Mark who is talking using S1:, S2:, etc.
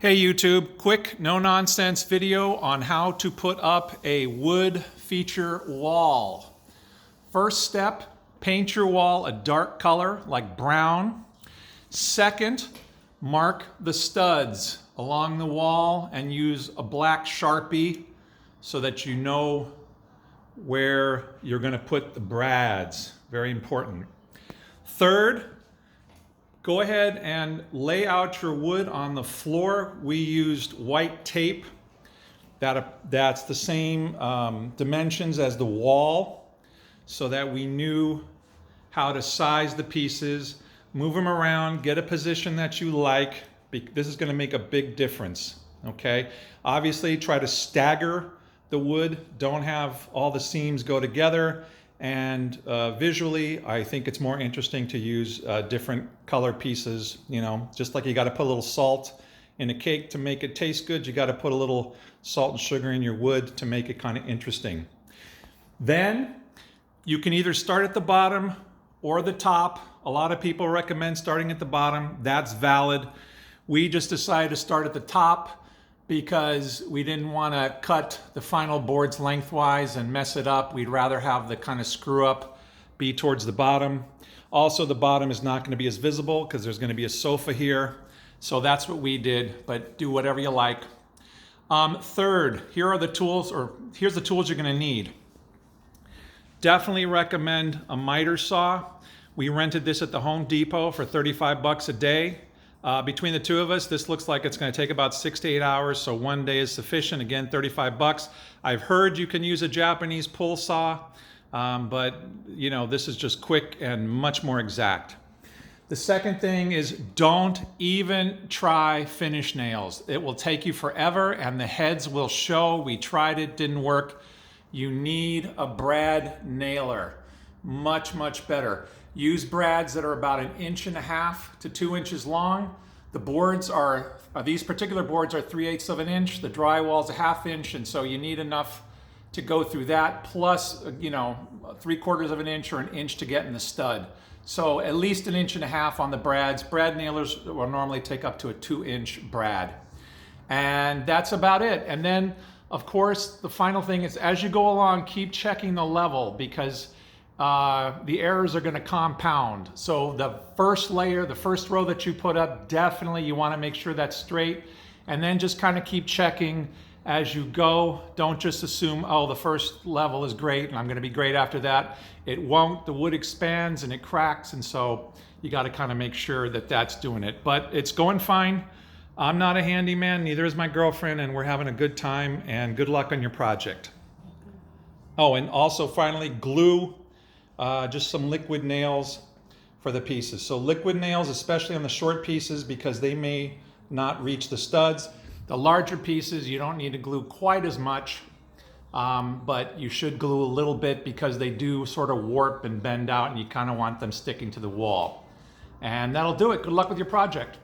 S1: Hey YouTube, quick no-nonsense video on how to put up a wood feature wall. First step, paint your wall a dark color like brown. Second, mark the studs along the wall and use a black sharpie so that you know where you're going to put the brads. Very important. Third, go ahead and lay out your wood on the floor. We used white tape. That's the same dimensions as the wall so that we knew how to size the pieces, move them around, get a position that you like. This is going to make a big difference, okay? Obviously, try to stagger the wood. Don't have all the seams go together. And visually, I think it's more interesting to use different color pieces, you know, just like you got to put a little salt in a cake to make it taste good. You got to put a little salt and sugar in your wood to make it kind of interesting. Then you can either start at the bottom or the top. A lot of people recommend starting at the bottom. That's valid. We just decided to start at the top because we didn't want to cut the final boards lengthwise and mess it up. We'd rather have the kind of screw up be towards the bottom. Also, the bottom is not going to be as visible because there's going to be a sofa here. So that's what we did, but do whatever you like. Third, here's the tools you're going to need. Definitely recommend a miter saw. We rented this at the Home Depot for 35 bucks a day. Between the two of us, this looks like it's going to take about 6 to 8 hours, so one day is sufficient. Again, 35 bucks. I've heard you can use a Japanese pull saw, but you know, this is just quick and much more exact. The second thing is don't even try finish nails. It will take you forever and the heads will show. We tried it, didn't work. You need a brad nailer. Much, much better. Use brads that are about 1.5 inches to 2 inches long. The boards these particular boards are 3/8 of an inch. The drywall's 1/2 inch, and so you need enough to go through that, plus, you know, 3/4 of an inch or 1 inch to get in the stud. So at least 1.5 inches on the brads. Brad nailers will normally take up to a 2-inch brad. And that's about it. And then, of course, the final thing is as you go along, keep checking the level because the errors are going to compound. So the first layer, the first row that you put up, definitely you want to make sure that's straight. And then just kind of keep checking as you go. Don't just assume, oh, the first level is great and I'm going to be great after that. It won't. The wood expands and it cracks. And so you got to kind of make sure that that's doing it. But it's going fine. I'm not a handyman, neither is my girlfriend, and we're having a good time, and good luck on your project. Oh, and also finally, glue. Just some liquid nails for the pieces. So liquid nails, especially on the short pieces, because they may not reach the studs. The larger pieces, you don't need to glue quite as much, but you should glue a little bit because they do sort of warp and bend out and you kind of want them sticking to the wall. And that'll do it. Good luck with your project.